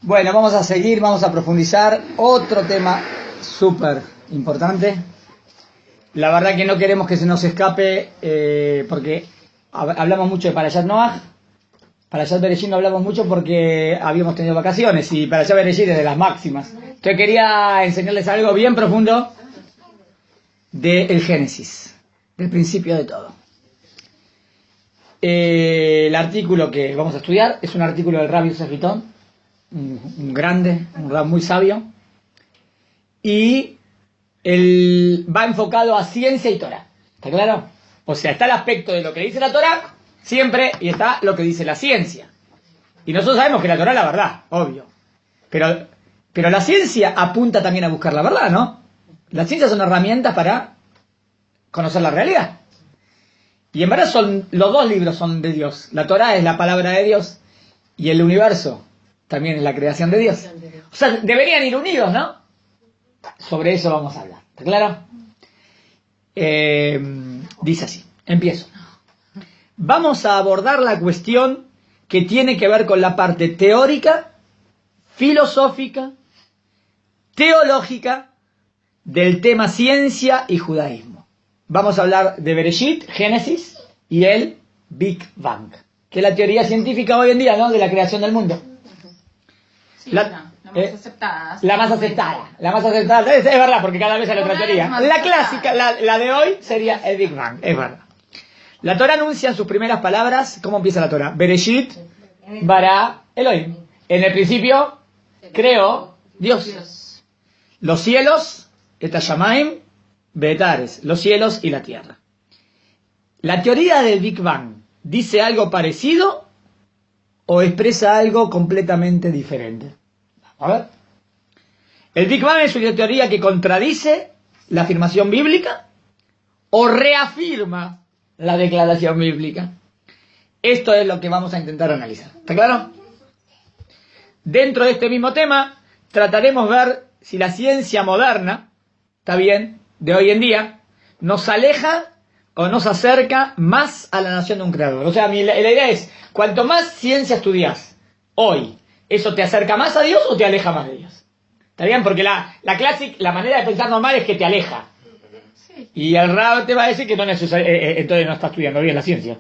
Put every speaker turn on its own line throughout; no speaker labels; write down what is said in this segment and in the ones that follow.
Bueno, vamos a seguir, vamos a profundizar. Otro tema súper importante. La verdad que no queremos que se nos escape, porque hablamos mucho de Parashat Noach. Parashat Bereshit no hablamos mucho porque habíamos tenido vacaciones, y Parashat Bereshit es de las máximas. Entonces quería enseñarles algo bien profundo del Génesis, del principio de todo. El artículo que vamos a estudiar es un artículo del Rabbi Yosef Bitton, un grande, un rab muy sabio, y él va enfocado a ciencia y Torah. ¿Está claro? O sea, está el aspecto de lo que dice la Torah siempre, y está lo que dice la ciencia. Y nosotros sabemos que la Torah es la verdad, obvio. Pero la ciencia apunta también a buscar la verdad, ¿no? La ciencia son herramientas para conocer la realidad. Y en verdad los dos libros son de Dios. La Torah es la palabra de Dios, y el universo también es la creación de Dios. O sea, deberían ir unidos, ¿no? Sobre eso vamos a hablar. ¿Está claro? Dice así, empiezo. Vamos a abordar la cuestión que tiene que ver con la parte teórica, filosófica, teológica del tema ciencia y judaísmo. Vamos a hablar de Bereshit, Génesis, y el Big Bang, que es la teoría científica hoy en día, ¿no?, de la creación del mundo.
Sí, la más aceptada.
La más aceptada. La más aceptada. Es verdad, porque cada vez hay otra teoría. La clásica, la de hoy, sería el Big Bang. Es verdad. La Torah anuncia en sus primeras palabras, ¿cómo empieza la Torah? Bereshit, bara, Elohim. En el principio, creó Dios. Los cielos, etashamaim, betares. Los cielos y la tierra. ¿La teoría del Big Bang dice algo parecido o expresa algo completamente diferente? A ver. ¿El Big Bang es una teoría que contradice la afirmación bíblica o reafirma la declaración bíblica? Esto es lo que vamos a intentar analizar. ¿Está claro? Dentro de este mismo tema trataremos de ver si la ciencia moderna, está bien, de hoy en día, nos aleja o nos acerca más a la nación de un creador. O sea, la idea es, cuanto más ciencia estudias hoy, ¿eso te acerca más a Dios o te aleja más de Dios? ¿Está bien? Porque la manera de pensar normal es que te aleja.
Sí.
Y el Rab te va a decir que no necesariamente, entonces no estás estudiando bien la ciencia.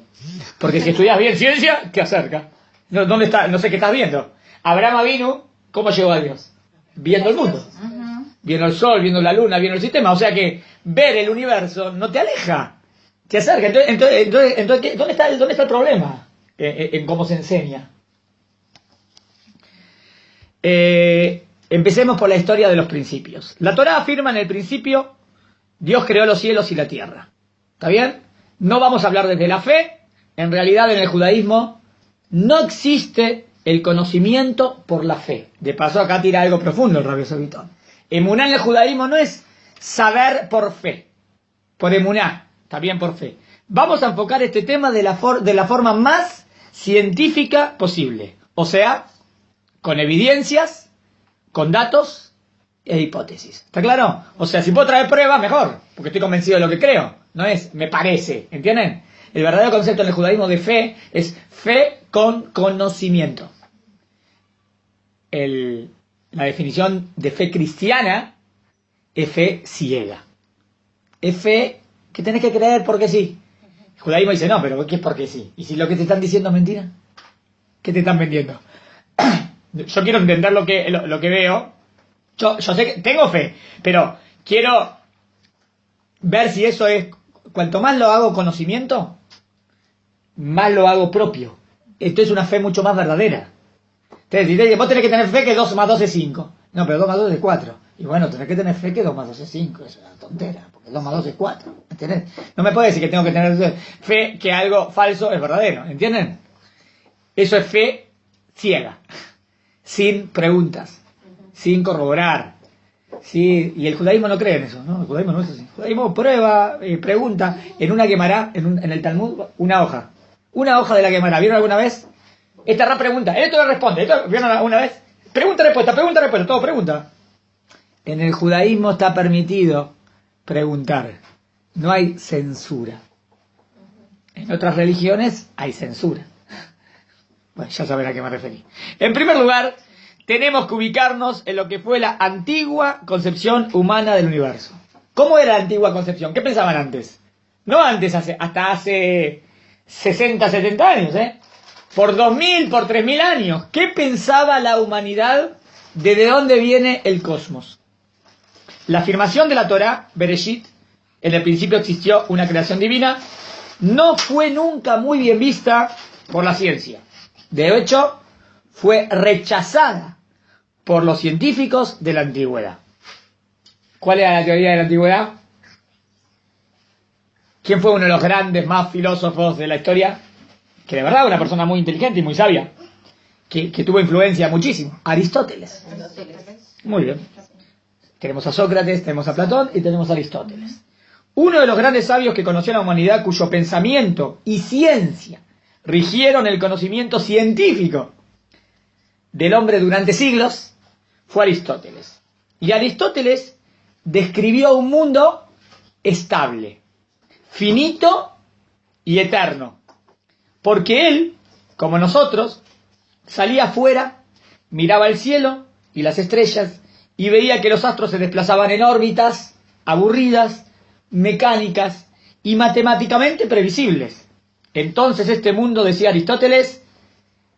Porque si estudias bien ciencia, te acerca. ¿Dónde está? No sé qué estás viendo. Abraham Avinu, ¿cómo llegó a Dios? Viendo el mundo. Viendo el sol, viendo la luna, viendo el sistema. O sea que ver el universo no te aleja, te acerca. Entonces ¿dónde está el problema en cómo se enseña? Empecemos por la historia de los principios. La Torá afirma en el principio, Dios creó los cielos y la tierra. ¿Está bien? No vamos a hablar desde la fe. En realidad en el judaísmo no existe el conocimiento por la fe. De paso acá tira algo profundo el Rabbi Yosef Bitton. Emuná en el judaísmo no es saber por fe, por emuná, también por fe. Vamos a enfocar este tema de la forma más científica posible. O sea, con evidencias, con datos e hipótesis. ¿Está claro? O sea, si puedo traer pruebas, mejor, porque estoy convencido de lo que creo. No es me parece, ¿entienden? El verdadero concepto en el judaísmo de fe es fe con conocimiento. La definición de fe cristiana es fe ciega. Es fe que tenés que creer porque sí. El judaísmo dice, no, pero ¿qué es porque sí? ¿Y si lo que te están diciendo es mentira? ¿Qué te están vendiendo? Yo quiero entender lo que veo. Yo sé que tengo fe, pero quiero ver si eso es, cuanto más lo hago conocimiento, más lo hago propio. Esto es una fe mucho más verdadera. Entonces, vos tenés que tener fe que 2 más 2 es 5. No, pero 2 más 2 es 4. Y bueno, tenés que tener fe que 2 más 2 es 5. Es una tontera, porque 2 más 2 es 4. ¿Entienden? No me puede decir que tengo que tener fe que algo falso es verdadero. ¿Entienden? Eso es fe ciega. Sin preguntas. Sin corroborar. ¿Sí? Y el judaísmo no cree en eso, ¿no? El judaísmo no es así. El judaísmo prueba, pregunta. En una Gemara, en el Talmud, una hoja. Una hoja de la Gemara. ¿Vieron alguna vez? Esta Rab pregunta, esto le responde. ¿Vieron alguna vez? Pregunta-respuesta, todo pregunta. En el judaísmo está permitido preguntar. No hay censura. En otras religiones hay censura. Bueno, ya saben a qué me referí. En primer lugar, tenemos que ubicarnos en lo que fue la antigua concepción humana del universo. ¿Cómo era la antigua concepción? ¿Qué pensaban antes? No antes, hasta hace 60, 70 años, por 2000, por 3000 años. ¿Qué pensaba la humanidad de dónde viene el cosmos? La afirmación de la Torá, Bereshit, en el principio existió una creación divina, no fue nunca muy bien vista por la ciencia. De hecho, fue rechazada por los científicos de la antigüedad. ¿Cuál era la teoría de la antigüedad? ¿Quién fue uno de los grandes, más filósofos de la historia? Que de verdad una persona muy inteligente y muy sabia, que tuvo influencia muchísimo. Aristóteles. Muy bien. Tenemos a Sócrates, tenemos a Platón y tenemos a Aristóteles. Uno de los grandes sabios que conoció a la humanidad, cuyo pensamiento y ciencia rigieron el conocimiento científico del hombre durante siglos, fue Aristóteles. Y Aristóteles describió un mundo estable, finito y eterno. Porque él, como nosotros, salía afuera, miraba el cielo y las estrellas y veía que los astros se desplazaban en órbitas aburridas, mecánicas y matemáticamente previsibles. Entonces este mundo, decía Aristóteles,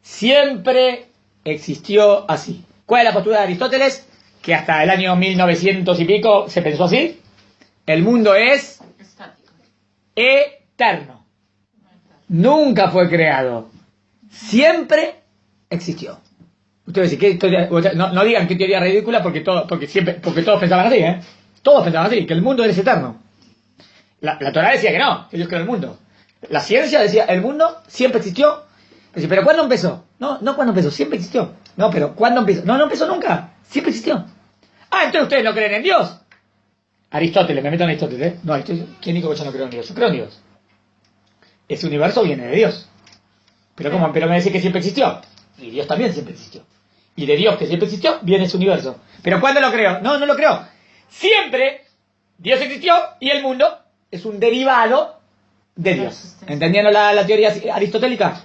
siempre existió así. ¿Cuál es la postura de Aristóteles? Que hasta el año 1900 y pico se pensó así. El mundo es eterno. Nunca fue creado. Siempre existió. Ustedes dicen, ¿qué teoría? No digan qué teoría ridícula porque todos pensaban así, Todos pensaban así, que el mundo es eterno. La Torá decía que no, que Dios creó el mundo. La ciencia decía, el mundo siempre existió. Pero ¿cuándo empezó? No, ¿cuándo empezó? Siempre existió. No, pero ¿cuándo empezó? No empezó nunca. Siempre existió. Ah, entonces ustedes no creen en Dios. Aristóteles, me meto en Aristóteles, No, ¿quién dijo que yo no creo en Dios? Yo creo en Dios. Ese universo viene de Dios. Pero me decís que siempre existió. Y Dios también siempre existió. Y de Dios que siempre existió, viene ese universo. ¿Pero cuándo lo creo? No lo creo. Siempre Dios existió y el mundo es un derivado de Dios. ¿Entendiendo la teoría aristotélica?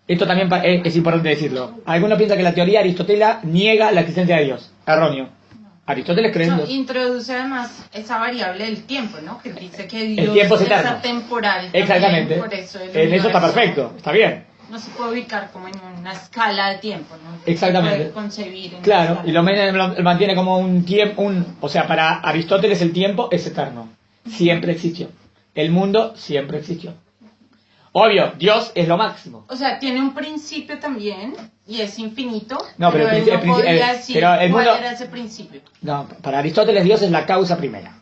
Esto también es importante decirlo. Algunos piensan que la teoría aristotélica niega la existencia de Dios. Erróneo. Aristóteles cree en Dios.
Introduce además esa variable del tiempo, ¿no? Que dice que Dios
el tiempo es eterno.
Atemporal.
Exactamente.
Por eso
en eso está perfecto, está bien.
No se puede ubicar como en una escala de tiempo, ¿no?
Exactamente.
Se puede concebir en
claro, y lo mantiene como un tiempo, o sea, para Aristóteles el tiempo es eterno. Siempre existió. El mundo siempre existió. Obvio, Dios es lo máximo.
O sea, tiene un principio también y es infinito.
No, pero
él no podía decir
el mundo,
cuál era ese principio.
No, para Aristóteles Dios es la causa primera.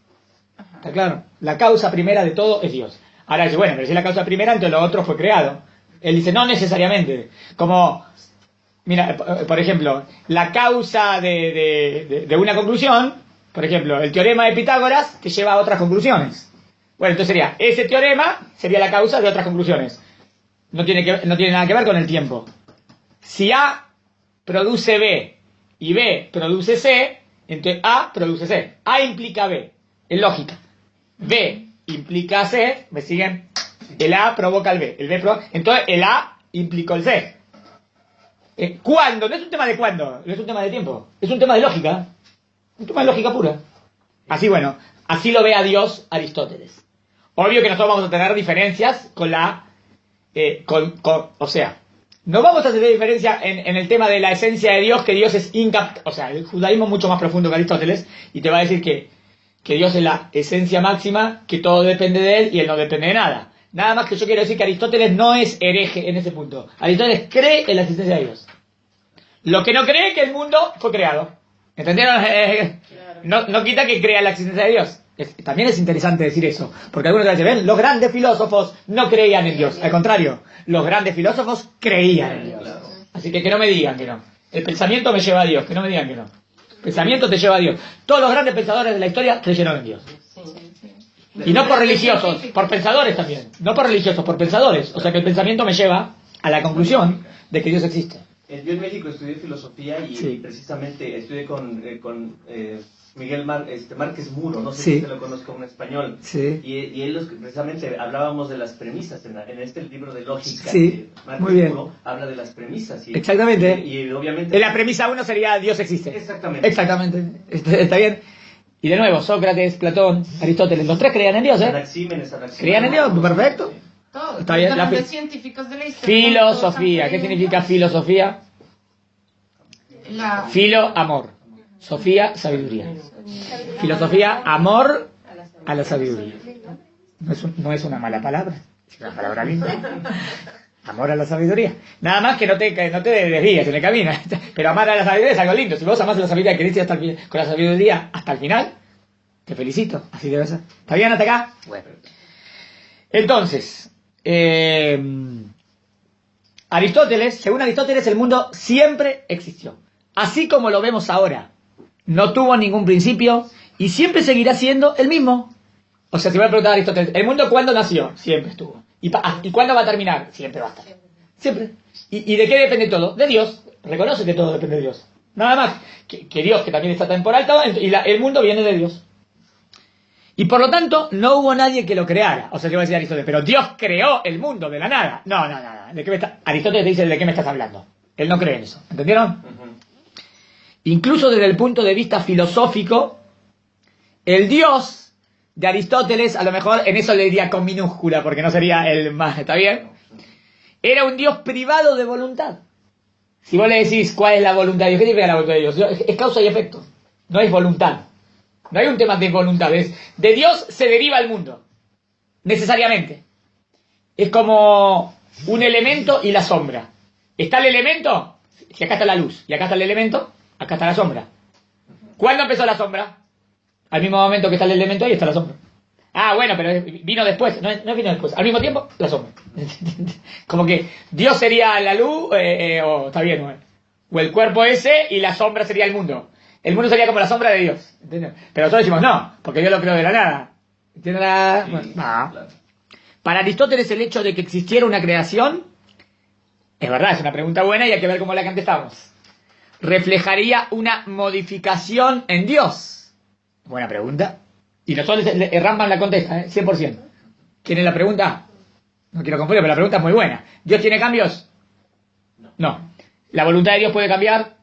Ajá. ¿Está claro? La causa primera de todo es Dios. Ahora dice, bueno, pero si es la causa primera, entonces lo otro fue creado. Él dice, no necesariamente. Como, mira, por ejemplo, la causa de una conclusión, por ejemplo, el teorema de Pitágoras te lleva a otras conclusiones. Bueno, entonces ese teorema sería la causa de otras conclusiones. No tiene nada que ver con el tiempo. Si A produce B y B produce C, entonces A produce C. A implica B, es lógica. B implica C, ¿me siguen? El A provoca el B, entonces el A implicó el C. ¿Cuándo? No es un tema de cuándo, no es un tema de tiempo, es un tema de lógica. Un tema de lógica pura. Así así lo ve a Dios Aristóteles. Obvio que nosotros vamos a tener diferencias con o sea, no vamos a tener diferencia en el tema de la esencia de Dios, que Dios es incapaz. O sea, el judaísmo es mucho más profundo que Aristóteles y te va a decir que Dios es la esencia máxima, que todo depende de él y él no depende de nada. Nada más que yo quiero decir que Aristóteles no es hereje en ese punto. Aristóteles cree en la existencia de Dios. Lo que no cree es que el mundo fue creado. ¿Entendieron? No quita que crea la existencia de Dios. También es interesante decir eso, porque algunos dicen, ven, los grandes filósofos no creían en Dios, al contrario, los grandes filósofos creían en Dios. Así que no me digan que no. El pensamiento me lleva a Dios, que no me digan que no. El pensamiento te lleva a Dios. Todos los grandes pensadores de la historia creyeron en Dios. Y no por religiosos, por pensadores también. No por religiosos, por pensadores. O sea que el pensamiento me lleva a la conclusión de que Dios existe.
Yo en México estudié filosofía y precisamente estudié con Miguel Márquez Muro, no sé
Sí.
si usted lo conozca, un español.
Sí.
Y él, precisamente, hablábamos de las premisas. En este libro de lógica,
Sí,
Márquez
muy bien.
Muro habla de las premisas.
Exactamente.
Y obviamente...
En la premisa 1 sería Dios existe.
Exactamente.
Exactamente. Está bien. Y de nuevo, Sócrates, Platón, Aristóteles, los tres creían en Dios, ¿eh?
Anaxímenes.
Creían en Dios, perfecto.
Todo.
Está bien,
Los
la
grandes
fi-
científicos de la historia.
Filosofía. ¿Qué significa filosofía?
La...
Filo, amor. Sofía, sabiduría. Filosofía, amor a la sabiduría. No es una mala palabra, es una palabra linda. Amor a la sabiduría. Nada más que no te desvíes en el camino. Pero amar a la sabiduría es algo lindo. Si vos amás a la sabiduría, querés ir hasta el final, con la sabiduría hasta el final, te felicito. Así debe ser. ¿Está bien hasta acá? Bueno. Entonces, Aristóteles, según Aristóteles, el mundo siempre existió. Así como lo vemos ahora. No tuvo ningún principio y siempre seguirá siendo el mismo. O sea, si voy a preguntar a Aristóteles, ¿el mundo cuándo nació? Siempre estuvo. ¿Y cuándo va a terminar? Siempre va a estar. Siempre. ¿Y de qué depende todo? De Dios. Reconoce que todo depende de Dios. Nada más. Que Dios, que también está temporal, y el mundo viene de Dios. Y por lo tanto, no hubo nadie que lo creara. O sea, yo voy a decir a Aristóteles, pero Dios creó el mundo de la nada. No. Aristóteles te dice de qué me estás hablando. Él no cree en eso. ¿Entendieron? Incluso desde el punto de vista filosófico, el Dios de Aristóteles, a lo mejor en eso le diría con minúscula, porque no sería el más, ¿está bien? Era un Dios privado de voluntad. Si vos le decís cuál es la voluntad de Dios, ¿qué significa la voluntad de Dios? Es causa y efecto, no es voluntad. No hay un tema de voluntad, de Dios se deriva el mundo, necesariamente. Es como un elemento y la sombra. Está el elemento, y acá está la luz, y acá está el elemento, acá está la sombra. ¿Cuándo empezó la sombra? Al mismo momento que está el elemento, ahí está la sombra. Ah, bueno, pero vino después. No vino después. Al mismo tiempo, la sombra. Como que Dios sería la luz, o está bien, o el cuerpo ese, y la sombra sería el mundo. El mundo sería como la sombra de Dios. ¿Entiendes? Pero nosotros decimos, no, porque Dios lo creó de la nada. ¿Entiendes?
Sí,
Bueno, no.
claro.
Para Aristóteles, el hecho de que existiera una creación, es verdad, es una pregunta buena y hay que ver cómo la contestamos. Reflejaría una modificación en Dios. Buena pregunta. Y nosotros Rambam la contesta, 100%. ¿Quién es la pregunta? No quiero confundir, pero la pregunta es muy buena. ¿Dios tiene cambios? No. ¿La voluntad de Dios puede cambiar?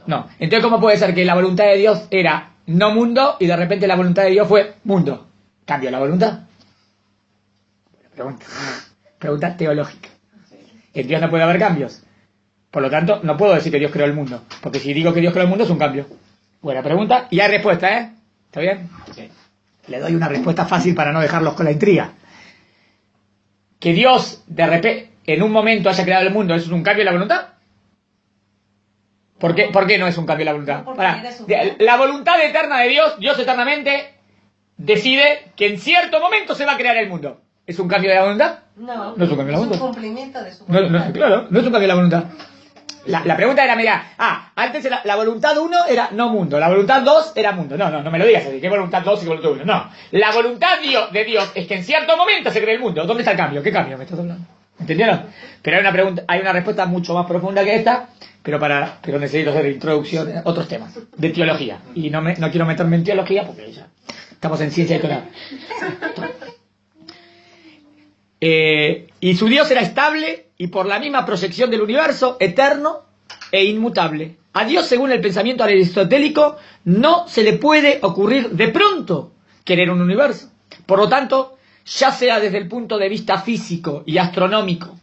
No. Entonces, ¿cómo puede ser que la voluntad de Dios era no mundo y de repente la voluntad de Dios fue mundo? ¿Cambió la voluntad? Buena pregunta. Pregunta teológica. En Dios no puede haber cambios. Por lo tanto, no puedo decir que Dios creó el mundo. Porque si digo que Dios creó el mundo es un cambio. Buena pregunta. Y hay respuesta, ¿eh? ¿Está bien? Sí. Le doy una respuesta fácil para no dejarlos con la intriga. Que Dios, de repente, en un momento haya creado el mundo, ¿eso es un cambio de la voluntad? ¿Por qué no es un cambio de la voluntad? La voluntad eterna de Dios, Dios eternamente decide que en cierto momento se va a crear el mundo. ¿Es un cambio de la voluntad?
No,
No es un cambio de la voluntad.
Es un cumplimiento de su voluntad.
Claro, no es un cambio de la voluntad. La pregunta era, mira, antes la voluntad 1 era no mundo, la voluntad 2 era mundo. No me lo digas así, ¿qué voluntad 2 y voluntad 1? No, la voluntad de Dios es que en cierto momento se cree el mundo. ¿Dónde está el cambio? ¿Qué cambio me estás hablando? ¿Entendieron? Pero hay una respuesta mucho más profunda que esta, pero necesito hacer introducción a otros temas, de teología. Y no quiero meterme en teología porque ya estamos en ciencia y todo. Y su Dios era estable y por la misma proyección del universo, eterno e inmutable. A Dios, según el pensamiento aristotélico, no se le puede ocurrir de pronto querer un universo. Por lo tanto, ya sea desde el punto de vista físico y astronómico,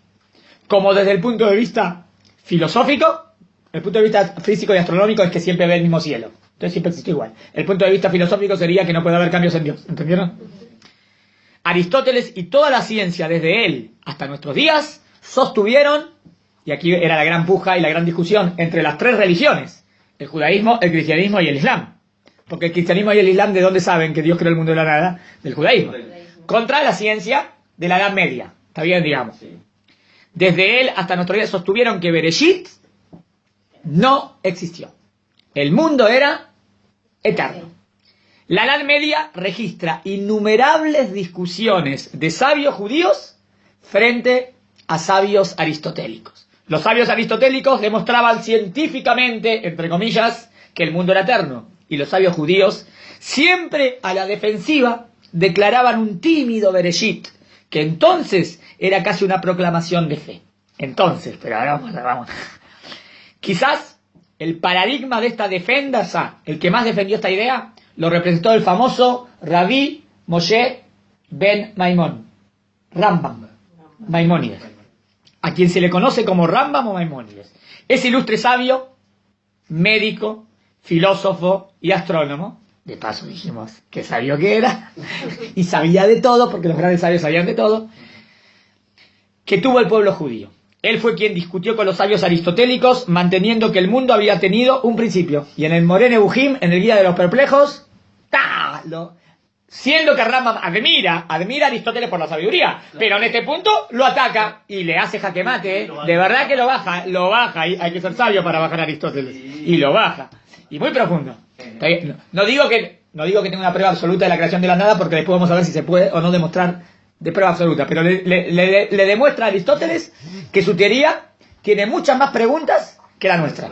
como desde el punto de vista filosófico, el punto de vista físico y astronómico es que siempre ve el mismo cielo. Entonces siempre existe igual. El punto de vista filosófico sería que no puede haber cambios en Dios. ¿Entendieron? Aristóteles y toda la ciencia, desde él hasta nuestros días, sostuvieron, y aquí era la gran puja y la gran discusión entre las tres religiones, el judaísmo, el cristianismo y el islam. Porque el cristianismo y el islam, ¿de dónde saben que Dios creó el mundo de la nada? Del judaísmo. Contra la ciencia de la Edad Media. ¿Está bien, digamos? Desde él hasta nuestros días sostuvieron que Bereshit no existió. El mundo era eterno. La Edad Media registra innumerables discusiones de sabios judíos frente a sabios aristotélicos. Los sabios aristotélicos demostraban científicamente, entre comillas, que el mundo era eterno. y los sabios judíos, siempre a la defensiva, declaraban un tímido Bereshit, que entonces era casi una proclamación de fe. Entonces, pero ahora vamos. Quizás el paradigma de esta defensa, el que más defendió esta idea, lo representó el famoso Rabí Moshe ben Maimón, Rambam, Maimónides, a quien se le conoce como Rambam o Maimónides. Ese ilustre sabio, médico, filósofo y astrónomo, de paso dijimos que sabio que era, y sabía de todo, porque los grandes sabios sabían de todo, que tuvo el pueblo judío. Él fue quien discutió con los sabios aristotélicos, manteniendo que el mundo había tenido un principio. Y en el Moré Nebuchim, en el Guía de los Perplejos, siendo que Rambam admira a Aristóteles por la sabiduría, pero en este punto lo ataca y le hace jaque mate, de verdad que lo baja, y hay que ser sabio para bajar a Aristóteles, y lo baja, y muy profundo. No digo que tenga una prueba absoluta de la creación de la nada, porque después vamos a ver si se puede o no demostrar de prueba absoluta, pero le demuestra a Aristóteles que su teoría tiene muchas más preguntas que la nuestra.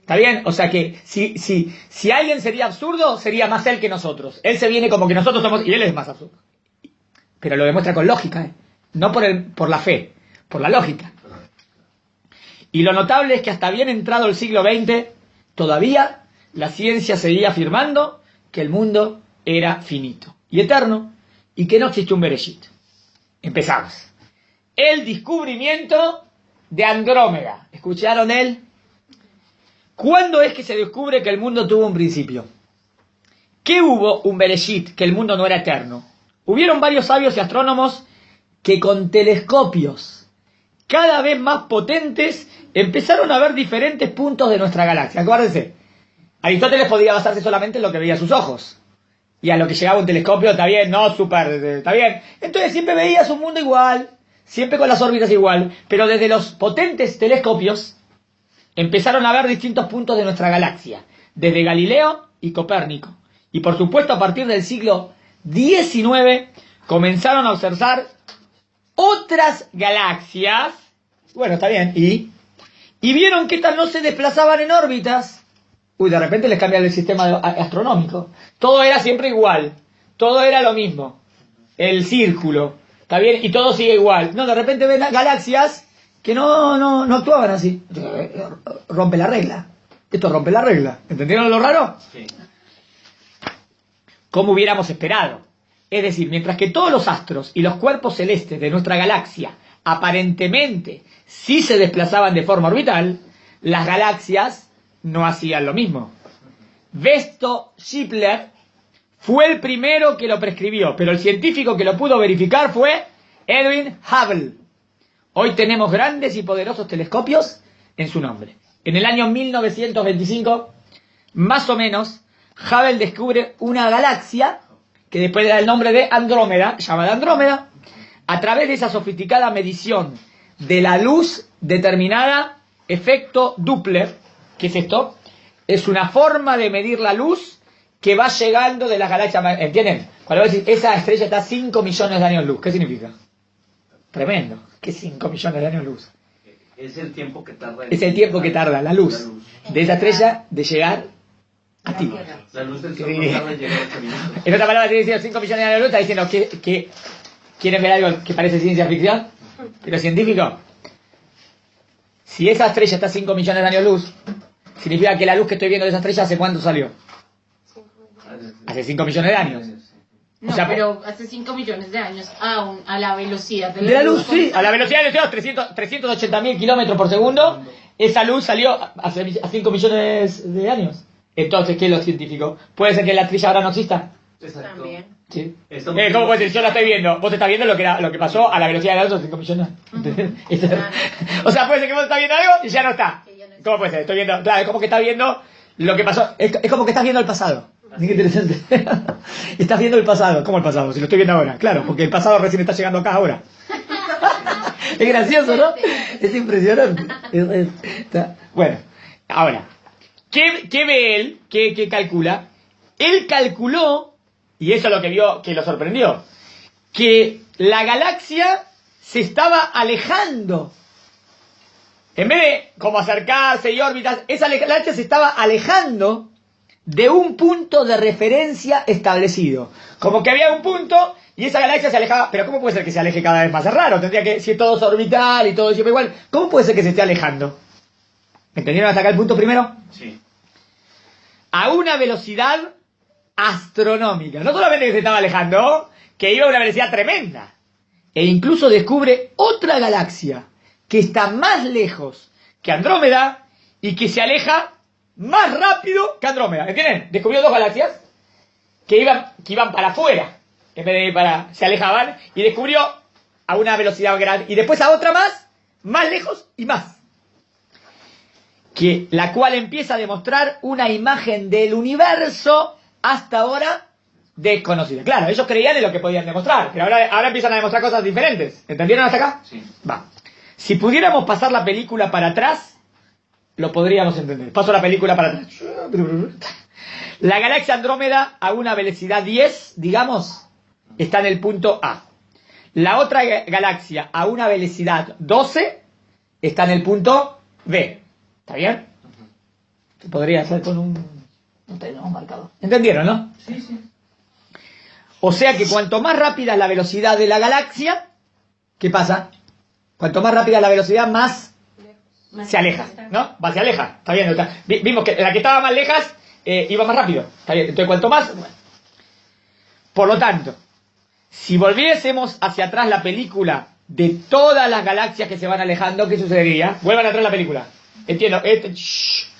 ¿Está bien? O sea que si alguien sería absurdo, sería más él que nosotros. Él se viene como que nosotros somos, y él es más absurdo. Pero lo demuestra con lógica, ¿eh? No por la fe, por la lógica. Y lo notable es que hasta bien entrado el siglo XX, todavía la ciencia seguía afirmando que el mundo era finito y eterno, y que no existe un Bereshit. Empezamos. El descubrimiento de Andrómeda. ¿Escucharon él? ¿Cuándo es que se descubre que el mundo tuvo un principio? ¿Qué hubo un Bereshit, que el mundo no era eterno? Hubieron varios sabios y astrónomos que con telescopios cada vez más potentes empezaron a ver diferentes puntos de nuestra galaxia. Acuérdense, Aristóteles podía basarse solamente en lo que veía sus ojos. Y a lo que llegaba un telescopio, está bien, no, está bien. Entonces siempre veías un mundo igual, siempre con las órbitas igual. Pero desde los potentes telescopios empezaron a ver distintos puntos de nuestra galaxia, desde Galileo y Copérnico. Y por supuesto, a partir del siglo XIX, comenzaron a observar otras galaxias. Bueno, está bien. Y vieron que estas no se desplazaban en órbitas. Uy, de repente les cambia el sistema astronómico. Todo era siempre igual. Todo era lo mismo. El círculo. ¿Está bien? Y todo sigue igual. No, de repente ven galaxias que no actuaban así. Rompe la regla. Esto rompe la regla. ¿Entendieron lo raro?
Sí.
Como hubiéramos esperado. Es decir, mientras que todos los astros y los cuerpos celestes de nuestra galaxia aparentemente sí se desplazaban de forma orbital, las galaxias no hacían lo mismo. Vesto Schippler fue el primero que lo prescribió, pero el científico que lo pudo verificar fue Edwin Hubble. Hoy tenemos grandes y poderosos telescopios en su nombre. En el año 1925, más o menos, Hubble descubre una galaxia que después da el nombre de Andrómeda, llamada Andrómeda, a través de esa sofisticada medición de la luz determinada efecto Doppler. ¿Qué es esto? Es una forma de medir la luz que va llegando de las galaxias. ¿Entienden? Cuando decís, esa estrella está a 5 millones de años luz, ¿qué significa? Tremendo. ¿Qué 5 millones de años luz?
Es el tiempo que tarda.
Es el tiempo que tarda la luz de esa estrella de llegar a ti.
La luz del sol no tarda en llegar a 8 minutos.
En otra palabra, te diciendo 5 millones de años luz, está diciendo que ¿quieren ver algo que parece ciencia ficción? Pero científico. Si esa estrella está a 5 millones de años luz, significa que la luz que estoy viendo de esa estrella, ¿hace cuánto salió? Hace 5 millones de años.
No,
o sea,
pero hace 5 millones de años a la velocidad
de la luz, sí. A la velocidad de los 380.000 kilómetros por segundo, esa luz salió hace 5 millones de años. Entonces, ¿qué es lo científico? ¿Puede ser que la estrella ahora no exista?
Exacto.
También.
Sí. ¿Cómo puede ser? Yo la estoy viendo. Vos estás viendo lo que pasó a la velocidad de la luz hace 5 millones. O sea, puede ser que vos estás viendo algo y ya no está. ¿Cómo puede ser? Estoy viendo, claro, es como que estás viendo lo que pasó. Es como que estás viendo el pasado. Qué interesante. Estás viendo el pasado. ¿Cómo el pasado? Si lo estoy viendo ahora. Claro, porque el pasado recién está llegando acá ahora. Es gracioso, ¿no? Es impresionante. Bueno, ahora, ¿qué ve él? ¿Qué calcula? Él calculó, y eso es lo que vio, que lo sorprendió, que la galaxia se estaba alejando. En vez de como acercarse y órbitas, esa galaxia se estaba alejando de un punto de referencia establecido. Como que había un punto y esa galaxia se alejaba. Pero ¿cómo puede ser que se aleje cada vez más? Es raro, tendría que, si todo es orbital y todo siempre igual, ¿cómo puede ser que se esté alejando? ¿Entendieron hasta acá el punto primero?
Sí.
A una velocidad astronómica. No solamente que se estaba alejando, que iba a una velocidad tremenda. E incluso descubre otra galaxia que está más lejos que Andrómeda y que se aleja más rápido que Andrómeda. ¿Entienden? Descubrió dos galaxias que iban para afuera en vez de ir para... se alejaban y descubrió a una velocidad grande y después a otra más lejos y más. Que la cual empieza a demostrar una imagen del universo hasta ahora desconocida. Claro, ellos creían en lo que podían demostrar, pero ahora empiezan a demostrar cosas diferentes. ¿Entendieron hasta acá?
Sí.
Va. Si pudiéramos pasar la película para atrás, lo podríamos entender. Paso la película para atrás. La galaxia Andrómeda a una velocidad 10, digamos, está en el punto A. La otra galaxia a una velocidad 12 está en el punto B. ¿Está bien? Se podría hacer con un tenemos marcado. ¿Entendieron, no?
Sí, sí.
O sea que cuanto más rápida es la velocidad de la galaxia, ¿qué pasa? Cuanto más rápida es la velocidad, más se aleja, ¿no? Se aleja, está bien. Vimos que la que estaba más lejas iba más rápido, está bien. Entonces cuanto más... Bueno. Por lo tanto, si volviésemos hacia atrás la película de todas las galaxias que se van alejando, ¿qué sucedería? Vuelvan atrás la película. Entiendo,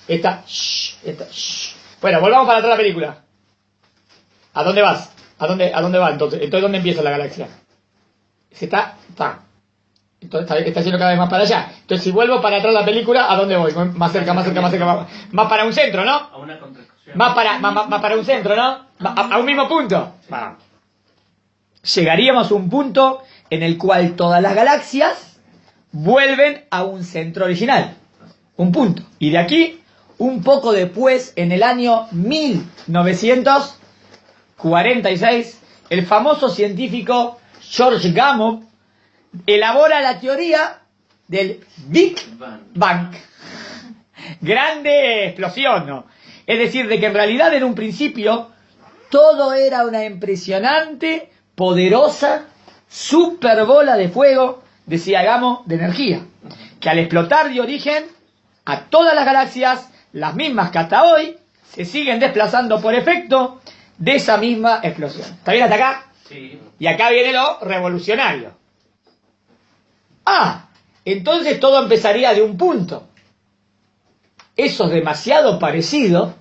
esta. Bueno, volvamos para atrás la película. ¿A dónde vas? ¿A dónde va entonces? Entonces, ¿dónde empieza la galaxia? Se está. Entonces está yendo cada vez más para allá. Entonces, si vuelvo para atrás la película, ¿a dónde voy? Más cerca. Más para un centro, ¿no?
A una contracción.
Más para un centro, ¿no? A un mismo punto.
Sí.
Llegaríamos a un punto en el cual todas las galaxias vuelven a un centro original. Un punto. Y de aquí, un poco después, en el año 1946, el famoso científico George Gamow elabora la teoría del Big Bang. Grande explosión, ¿no? Es decir, de que en realidad en un principio todo era una impresionante, poderosa, super bola de fuego, decía Gamow, de energía, que al explotar dio origen a todas las galaxias, las mismas que hasta hoy se siguen desplazando por efecto de esa misma explosión. ¿Está bien hasta acá?
Sí.
Y acá viene lo revolucionario. Entonces todo empezaría de un punto. Eso es demasiado parecido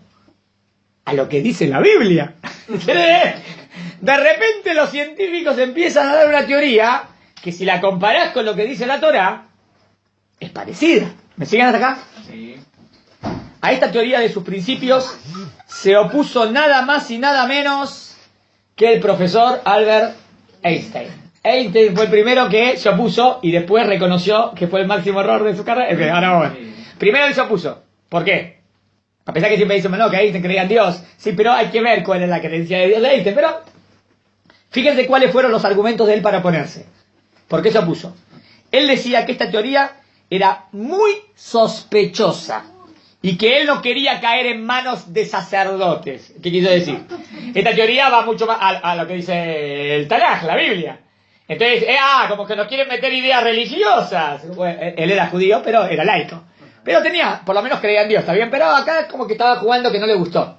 a lo que dice la Biblia. De repente los científicos empiezan a dar una teoría que si la comparás con lo que dice la Torá, es parecida. ¿Me siguen hasta acá?
Sí.
A esta teoría de sus principios se opuso nada más y nada menos que el profesor Albert Einstein. Einstein fue el primero que se opuso y después reconoció que fue el máximo error de su carrera. Ahora vamos. Primero él se opuso. ¿Por qué? A pesar que siempre dicen, no, que Einstein creía en Dios. Sí, pero hay que ver cuál es la creencia de Dios de Einstein. Pero fíjense cuáles fueron los argumentos de él para oponerse. ¿Por qué se opuso? Él decía que esta teoría era muy sospechosa y que él no quería caer en manos de sacerdotes. ¿Qué quiso decir? Esta teoría va mucho más a lo que dice el Tanaj, la Biblia. Entonces, como que nos quieren meter ideas religiosas. Bueno, él era judío, pero era laico. Pero tenía, por lo menos creía en Dios, ¿está bien? Pero acá como que estaba jugando que no le gustó.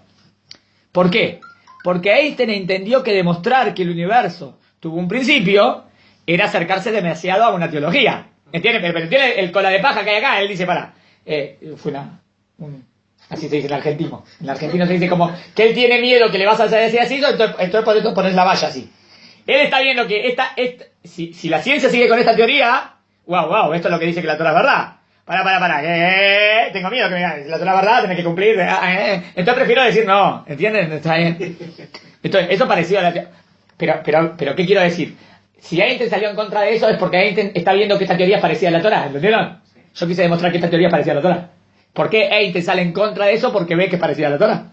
¿Por qué? Porque Einstein entendió que demostrar que el universo tuvo un principio era acercarse demasiado a una teología. ¿Entiendes? Pero entiende el cola de paja que hay acá. Él dice, fue así se dice en argentino. En argentino se dice como que él tiene miedo que le vas a decir así, entonces por eso pones la valla así. Él está viendo que si la ciencia sigue con esta teoría, wow, esto es lo que dice que la Torá es verdad. Tengo miedo que me digan, si la Torá es verdad, tenés que cumplir. Entonces prefiero decir no, ¿entienden? Está bien. Entonces, eso parecido a la teoría. Pero, ¿qué quiero decir? Si Einstein salió en contra de eso es porque Einstein está viendo que esta teoría es parecida a la Torá, ¿entendieron? Yo quise demostrar que esta teoría es parecida a la Torá. ¿Por qué Einstein sale en contra de eso? Porque ve que es parecida a la Torá.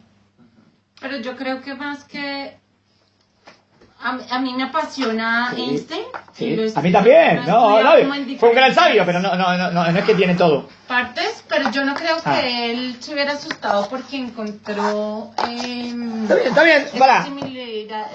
Pero yo creo que más que A mí me apasiona
Sí.
Einstein.
Sí,
y lo
a mí también,
lo he
no,
estudiado como en
fue un gran
diferentes
sabio, pero no es que tiene todo.
partes, pero yo no creo que
Ah.
él se hubiera asustado porque encontró
Está bien, pará.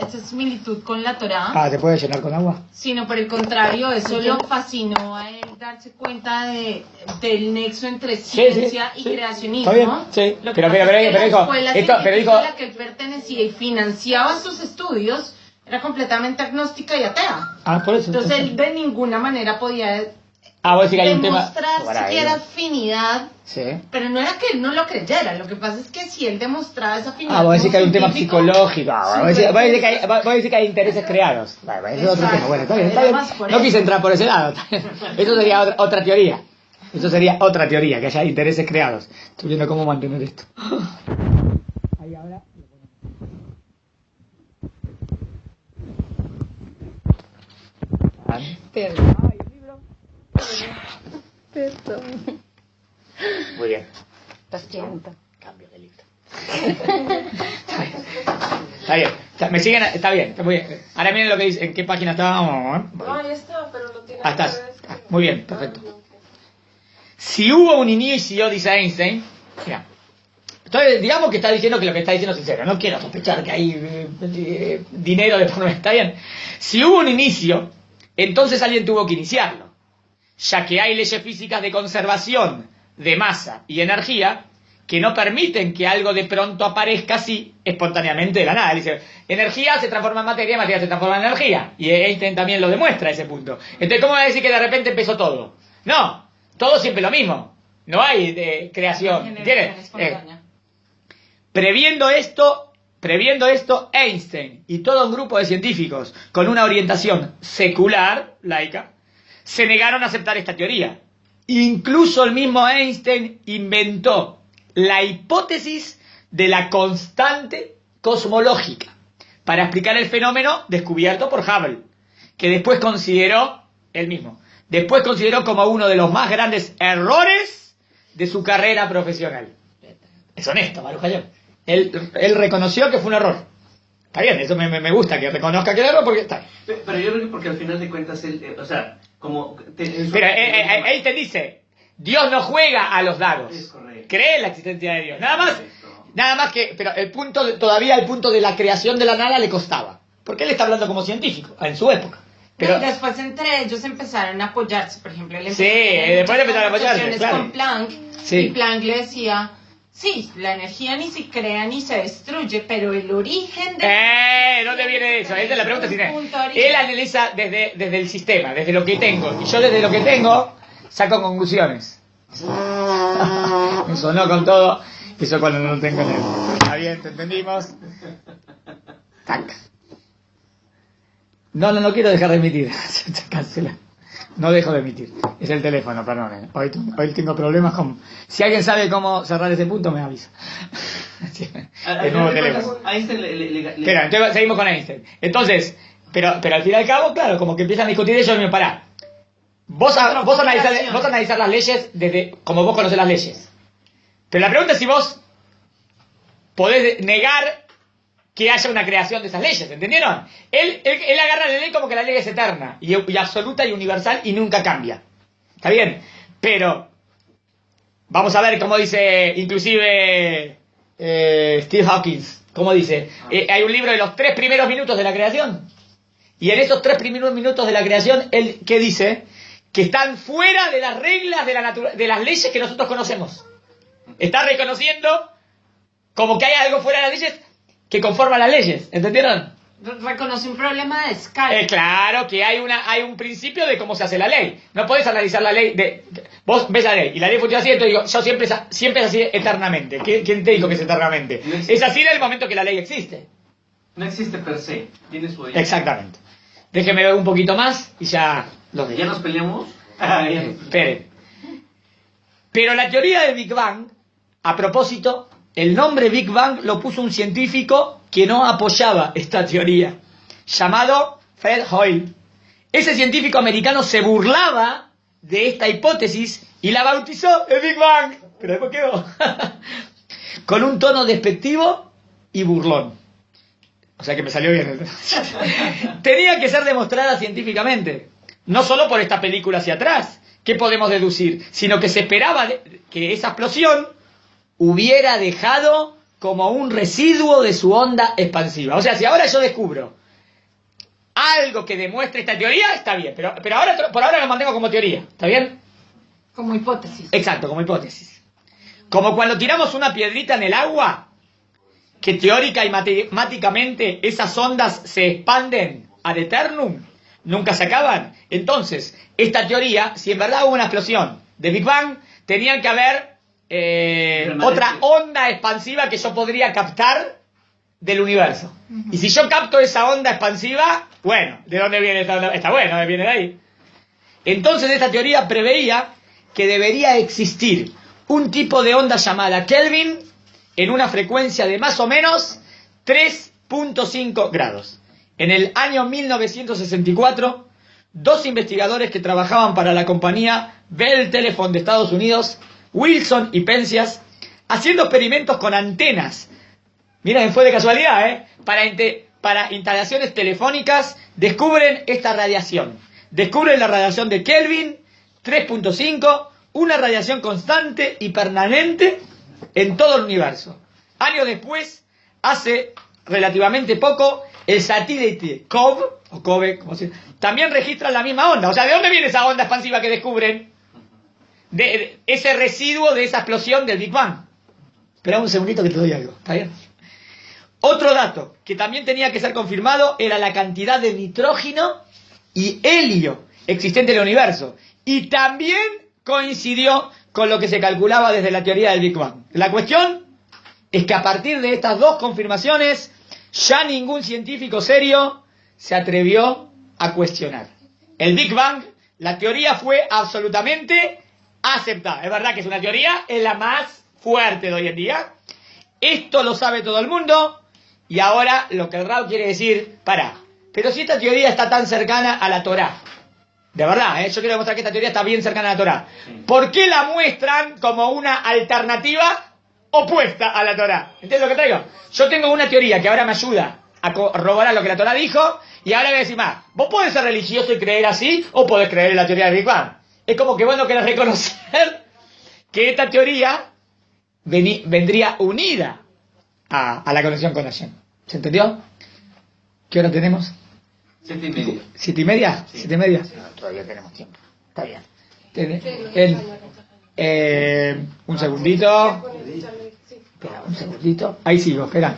esa similitud con la Torá,
Ah, ¿te puedes llenar con agua?
sino por el contrario, eso lo fascinó a él darse cuenta del nexo entre ciencia y creacionismo.
Está bien, sí.
Lo que
Pero
pasa es que la
dijo,
escuela
pero dijo,
científica a la que él pertenecía y financiaba sus estudios era completamente agnóstica y atea.
por eso.
Entonces él de ninguna manera podía
Vos decís que hay un tema.
demostrar
Pará,
siquiera
ahí.
afinidad,
Sí.
pero no era que él no lo creyera, lo que pasa es que si él demostraba esa afinidad
Vos decís que hay un tema
científico,
psicológico. Vos decís que hay intereses creados. Bueno, eso es otro
Exacto.
tema. Bueno, está bien, está
Era
bien.
más por
No
eso.
quise entrar por ese lado. Eso sería otra teoría. Eso sería otra teoría, que haya intereses creados. Estoy viendo cómo mantener esto. Ahí ahora.
Perdón. Perdón.
Muy bien.
Lo siento.
Cambio de libro. Está bien. Me siguen. Está bien. Está muy bien. Ahora miren lo que dice. ¿En qué página estábamos?
Ahí está, pero lo tiene
Estás.
que ver.
Muy bien, perfecto. Si hubo un inicio, dice Einstein. Mira. Entonces, digamos que está diciendo que lo que está diciendo es sincero. No quiero sospechar que hay dinero de por medio. Está bien. Si hubo un inicio, entonces alguien tuvo que iniciarlo. Ya que hay leyes físicas de conservación de masa y energía que no permiten que algo de pronto aparezca así espontáneamente de la nada. Dice, energía se transforma en materia, materia se transforma en energía. Y Einstein también lo demuestra ese punto. Entonces, ¿cómo va a decir que de repente empezó todo? No, todo siempre lo mismo. No hay creación.
generación
¿Entiendes?
espontánea.
Previendo esto, Einstein y todo un grupo de científicos con una orientación secular, laica, se negaron a aceptar esta teoría. Incluso el mismo Einstein inventó la hipótesis de la constante cosmológica para explicar el fenómeno descubierto por Hubble, que después consideró como uno de los más grandes errores de su carrera profesional. Es honesto, Baruch Hayom. Él reconoció que fue un error. Está bien, eso me gusta, que reconozca que era error, porque está bien.
Pero yo creo que porque al final de cuentas, o sea, como...
Pero él te dice, Dios no juega a los dados.
Es correcto.
Cree en la existencia de Dios.
Correcto.
Nada más que, pero todavía el punto de la creación de la nada le costaba. Porque él está hablando como científico, en su época. Pero,
después entre ellos empezaron a apoyarse, por ejemplo, él
Sí,
empezó
después empezaron a apoyarse,
conversaciones
claro.
con Planck,
Sí.
y Planck le decía, sí, la energía ni se crea ni se destruye, pero el origen de...
¿dónde viene eso? Esa es la pregunta.
Punto origen.
Él analiza desde el sistema, desde lo que tengo. Y yo desde lo que tengo saco conclusiones. Me sonó con todo. Eso cuando no tengo nada. Está bien, ¿te entendimos? Tac. No quiero dejar de emitir. Cancela. No dejo de emitir. Es el teléfono, perdón. Hoy tengo problemas con... Si alguien sabe cómo cerrar ese punto, me avisa. El nuevo teléfono.
Einstein
Espera, entonces seguimos con Einstein. Entonces, pero al fin y al cabo, claro, como que empiezan a discutir ellos, me pará. Vos analizar las leyes desde como vos conocés las leyes. Pero la pregunta es si vos podés negar que haya una creación de esas leyes, ¿entendieron? Él agarra la ley como que la ley es eterna, y absoluta y universal, y nunca cambia. ¿Está bien? Pero vamos a ver cómo dice, inclusive Steve Hawkins, cómo dice. Hay un libro de los 3 primeros minutos de la creación. Y en esos 3 primeros minutos de la creación, él, ¿qué dice? Que están fuera de las reglas de las leyes que nosotros conocemos. Está reconociendo como que hay algo fuera de las leyes que conforma las leyes, ¿entendieron?
Reconoce un problema de escala.
Claro que hay un principio de cómo se hace la ley. No podés analizar la ley vos ves la ley y la ley funciona así, entonces digo, yo siempre es así eternamente. ¿Quién te dijo que es eternamente?
No existe.
Es así desde el momento que la ley existe.
No existe per se, tiene su origen.
Exactamente. Déjeme ver un poquito más y ya los dejo.
¿Ya nos peleamos?
Esperen. Pero la teoría del Big Bang, a propósito, el nombre Big Bang lo puso un científico que no apoyaba esta teoría, llamado Fred Hoyle. Ese científico americano se burlaba de esta hipótesis y la bautizó el Big Bang. Pero después quedó con un tono despectivo y burlón. O sea que me salió bien. Tenía que ser demostrada científicamente. No solo por esta película hacia atrás, ¿qué podemos deducir? Sino que se esperaba que esa explosión hubiera dejado como un residuo de su onda expansiva. O sea, si ahora yo descubro algo que demuestre esta teoría, está bien. Pero ahora, por ahora lo mantengo como teoría. ¿Está bien?
Como hipótesis.
Exacto, como hipótesis. Como cuando tiramos una piedrita en el agua, que teórica y matemáticamente esas ondas se expanden ad eternum, nunca se acaban. Entonces, esta teoría, si en verdad hubo una explosión de Big Bang, tenían que haber otra onda expansiva que yo podría captar del universo. Y si yo capto esa onda expansiva, bueno, ¿de dónde viene esta onda? Está bueno, viene de ahí. Entonces esta teoría preveía que debería existir un tipo de onda llamada Kelvin en una frecuencia de más o menos 3.5 grados. En el año 1964, dos investigadores que trabajaban para la compañía Bell Telephone de Estados Unidos, Wilson y Penzias, haciendo experimentos con antenas. Miren, fue de casualidad, para instalaciones telefónicas, descubren esta radiación. Descubren la radiación de Kelvin 3.5, una radiación constante y permanente en todo el universo. Años después, hace relativamente poco, el satélite COBE, también registra la misma onda. O sea, ¿de dónde viene esa onda expansiva que descubren? De ese residuo de esa explosión del Big Bang. Espera un segundito que te doy algo, ¿está bien? Otro dato que también tenía que ser confirmado era la cantidad de nitrógeno y helio existente en el universo. Y también coincidió con lo que se calculaba desde la teoría del Big Bang. La cuestión es que a partir de estas dos confirmaciones, ya ningún científico serio se atrevió a cuestionar. El Big Bang, la teoría fue absolutamente aceptada. Es verdad que es una teoría, es la más fuerte de hoy en día. Esto lo sabe todo el mundo. Y ahora lo que el Rao quiere decir, pero si esta teoría está tan cercana a la Torá, de verdad, yo quiero demostrar que esta teoría está bien cercana a la Torá, ¿por qué la muestran como una alternativa opuesta a la Torá? ¿Entiendes lo que traigo? Yo tengo una teoría que ahora me ayuda a corroborar lo que la Torá dijo, y ahora voy a decir más, vos podés ser religioso y creer así, o podés creer en la teoría del Big Bang. Es como que bueno querés reconocer que esta teoría vendría unida a la conexión con Hashem. ¿Se entendió? ¿Qué hora tenemos?
7:30.
¿7:30?
Sí.
7:30. No, todavía tenemos tiempo. Está bien. Un segundito. Espera, un segundito. Ahí sigo, espera.